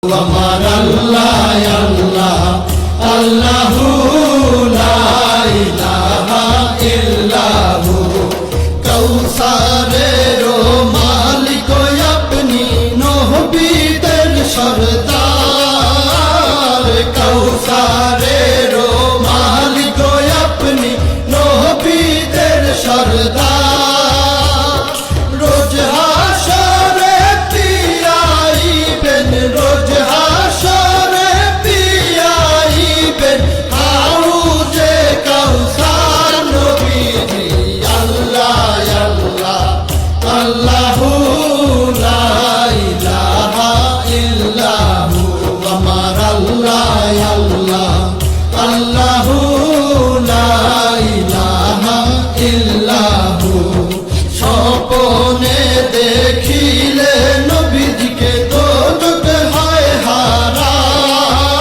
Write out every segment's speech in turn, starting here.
আমার আল্লাহ আল্লাহ আল্লাহু লা ইলাহা ইল্লাহু কাউসারের মালিক আপনি নবীদের সরদার কাউসারের মালিক আপনি নবীদের সরদার রোজ হাসরে পিয়াইবেন রোজ হাসরে পিয়াইবেন হাউজে কাউসার নবীজি আল্লাহ আল্লাহ আল্লাহু লা ইলাহা ইল্লাহু আমার আল্লাহ আল্লাহ আল্লাহু লা ইলাহা ইল্লাহু স্বপ্নে দেখিলে নবীজিকে দোজখ হয় হারাম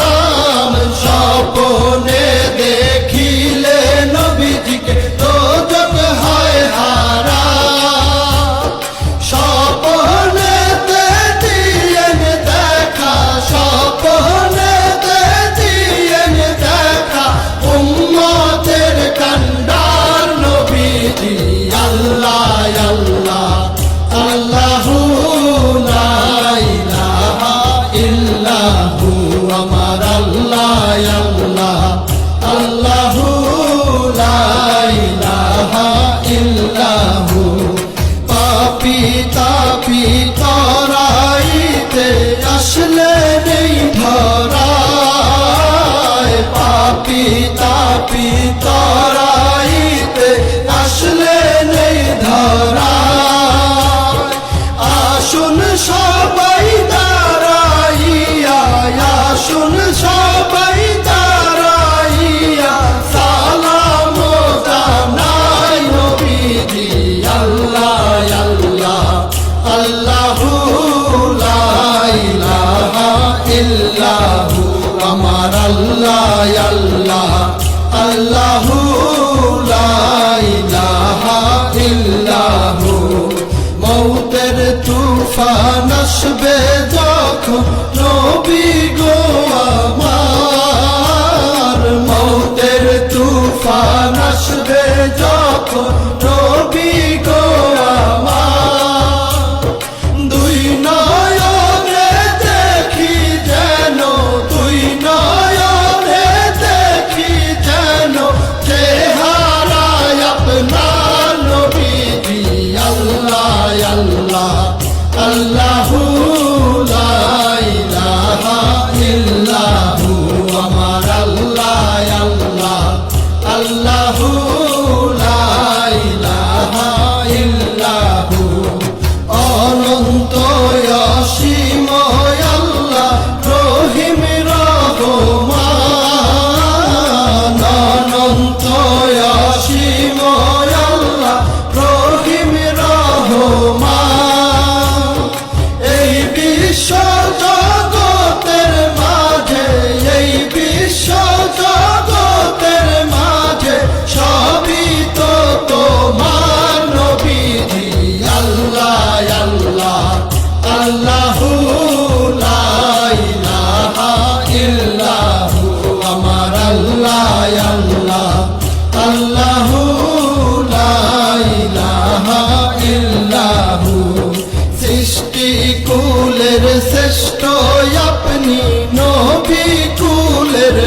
স্বপ্নে দেখিলে নবীজিকে দোজখ হয় হারাম স্বপ্নেতে দিয়েন দেখা স্বপ্নেতে দিয়েন দেখা উম্মতের কান্ডার নবীজি আল্লাহ আল্লাহ আল্লাহু লা ইলাহা ইল্লাহু আমার আল্লাহ আল্লাহ আল্লাহু লা ইলাহা ইল্লাহু পাপী তাপী তরাইতে আসলে নেই ধরায় পাপী তাপী তরাইতে আসলে নেই ধরায় আসুন সবাই দাঁড়াইয়া আসুন সবাই দাঁড়াইয়া সালাম জানাই নবীজি আল্লাহ আল্লাহ আল্লাহু লা ইলাহা ইল্লাহু আমার আল্লাহ আল্লাহ আল্লাহু লা ইলাহা ইল্লাহু মৌতের তুফান আসবে যখন নবী গো আমার মৌতের তুফান আসবে যখন নবী গো আমার দুই নয়নে দেখি যেন দুই নয়নে দেখি যেন চেহারায় আপনার নবীজি আল্লাহ আল্লাহ আল্লাহু লা ইলাহা ইল্লাহু আমার আল্লাহ আল্লাহ আল্লাহু লা ইলাহা ইল্লাহু অনন্ত অসীম আল্লাহ রহিম রহমান অনন্ত অসীম আল্লাহ রহিম রহমান এই বিশ্ব জগতের মাঝে এই বিশ্ব জগতের মাঝে সবই তো তোমার নবীজি আল্লাহ আল্লাহ আল্লাহু লা ইলাহা ইল্লাহু আমার আল্লাহ আল্লাহ আল্লাহু লা ইলাহা ইল্লাহু সৃষ্টি কুলের শ্রেষ্ঠ আপনি নবী কুলের